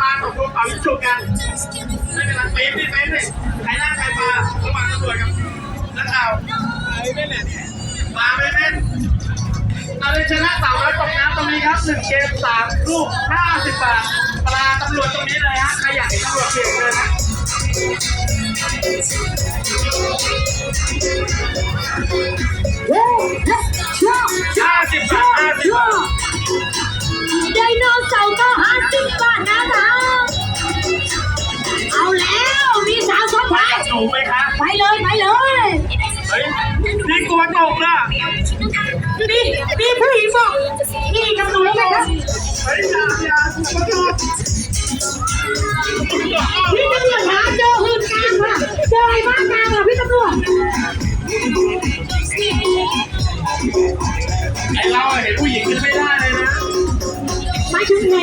ปลาตกลงเป่ายิงฉุบกันไม่เป็นไรเป๊ะดิใครล่าใครปลาระหว่างตำรวจกับนักข่าวปลาไม่เป็นเอาเลยชนะสาวน้อยตกน้ำตรงนี้ครับ1 เกม 3 ลูก 50 บาทปลาตำรวจตรงนี้เลยฮะใครอยากเห็นตำรวจเก่งเลยนะ50 บาทไดโนเสาร์ก็50 บาทนะคะเอาแล้วมีสาวสดไป หนูไหมครับ ไปเลยไปเลย เฮ้ยนี่กลัวตกนะ มีผู้หญิงบอกนี่กับหนูไหมครับ เฮ้ยอย่าถูกประโยชน์ พี่ตำรวจหาเจอหื่นกลางค่ะเจอไอ้บ้านกลางค่ะพี่ตำรวจ ไอเราเห็นผู้หญิงขึ้นไม่ได้เลยนะ หมายถึงไง